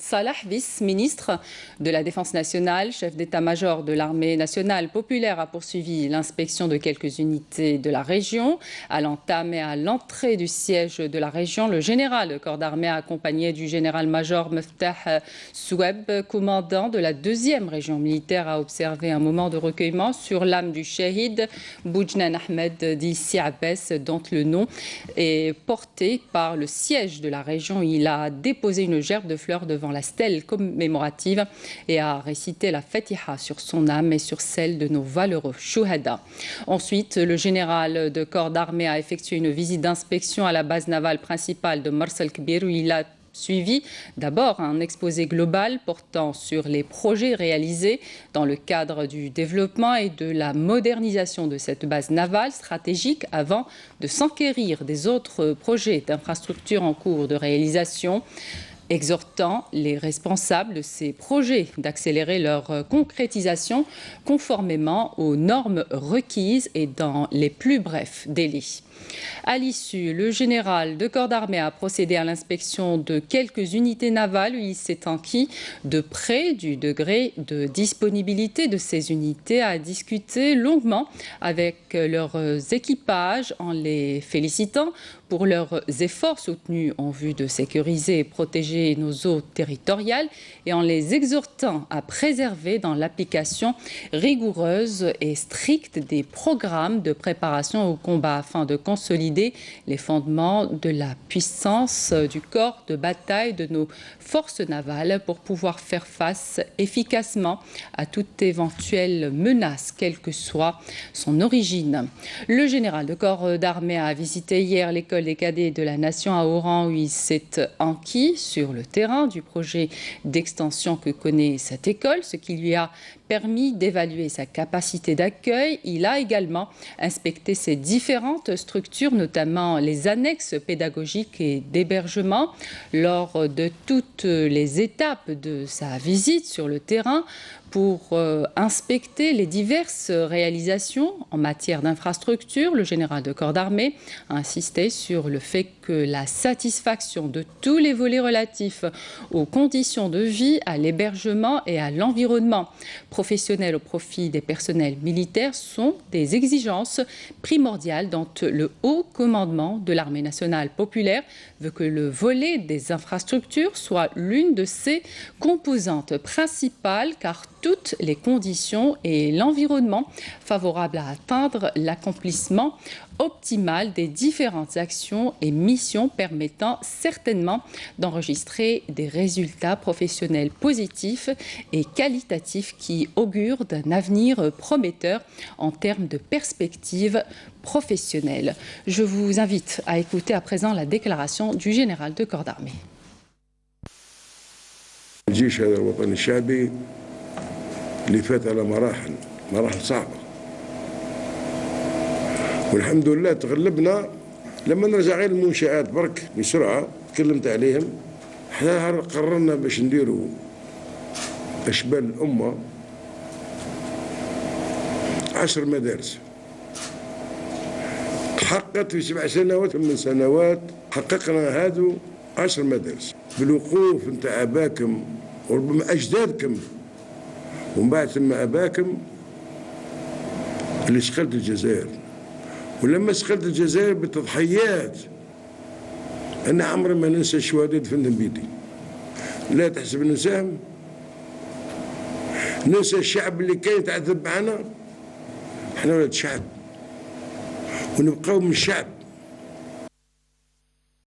Salah, vice-ministre de la Défense nationale, chef d'état-major de l'armée nationale populaire, a poursuivi l'inspection de quelques unités de la région. À l'entame et à l'entrée du siège de la région, le général de corps d'armée accompagné du général-major Meftah Soueb, commandant de la 2e région militaire, a observé un moment de recueillement sur l'âme du shahid Boujnan Ahmed d'Issi Abbès, dont le nom est porté par le siège de la région. Il a déposé une gerbe de fleurs devant la stèle commémorative et a récité la Fatiha sur son âme et sur celle de nos valeureux Shuhada. Ensuite, le général de corps d'armée a effectué une visite d'inspection à la base navale principale de Mars el-Kbir, où il a suivi d'abord un exposé global portant sur les projets réalisés dans le cadre du développement et de la modernisation de cette base navale stratégique avant de s'enquérir des autres projets d'infrastructures en cours de réalisation, exhortant les responsables de ces projets d'accélérer leur concrétisation conformément aux normes requises et dans les plus brefs délais. À l'issue, le général de corps d'armée a procédé à l'inspection de quelques unités navales où il s'est enquis de près du degré de disponibilité de ces unités, a discuté longuement avec leurs équipages en les félicitant pour leurs efforts soutenus en vue de sécuriser et protéger nos eaux territoriales et en les exhortant à préserver dans l'application rigoureuse et stricte des programmes de préparation au combat afin de consolider les fondements de la puissance du corps de bataille de nos forces navales pour pouvoir faire face efficacement à toute éventuelle menace, quelle que soit son origine. Le général de corps d'armée a visité hier l'école des cadets de la Nation à Oran, où il s'est enquis sur le terrain du projet d'extension que connaît cette école, ce qui lui a permis d'évaluer sa capacité d'accueil. Il a également inspecté ses différentes structures, notamment les annexes pédagogiques et d'hébergement. Lors de toutes les étapes de sa visite sur le terrain, pour inspecter les diverses réalisations en matière d'infrastructure, le général de corps d'armée a insisté sur le fait que la satisfaction de tous les volets relatifs aux conditions de vie, à l'hébergement et à l'environnement professionnel au profit des personnels militaires sont des exigences primordiales dont le haut commandement de l'armée nationale populaire veut que le volet des infrastructures soit l'une de ses composantes principales, car toutes les conditions et l'environnement favorables à atteindre l'accomplissement optimal des différentes actions et missions permettant certainement d'enregistrer des résultats professionnels positifs et qualitatifs qui augurent d'un avenir prometteur en termes de perspectives professionnelles. Je vous invite à écouter à présent la déclaration du général de corps d'armée. اللي فات على مراحل صعبة، والحمد لله تغلبنا. لما نرجع غير المنشآت برك بسرعة تكلمت عليهم، احنا قررنا باش نديروا أشبال الأمة 10 مدارس. حققت في 7 سنوات 8 سنوات حققنا هادو 10 مدارس بالوقوف نتاع أباكم وربما أجدادكم، ومن بعد ثم أباكم اللي شغلت الجزائر. ولما شغلت الجزائر بالتضحيات، أنا عمري ما ننسى الشهداء دفنهم بيدي. لا تحسب ننساهم، ننسى الشعب اللي كان يتعذب معنا. احنا ولاد شعب ونبقاو من الشعب.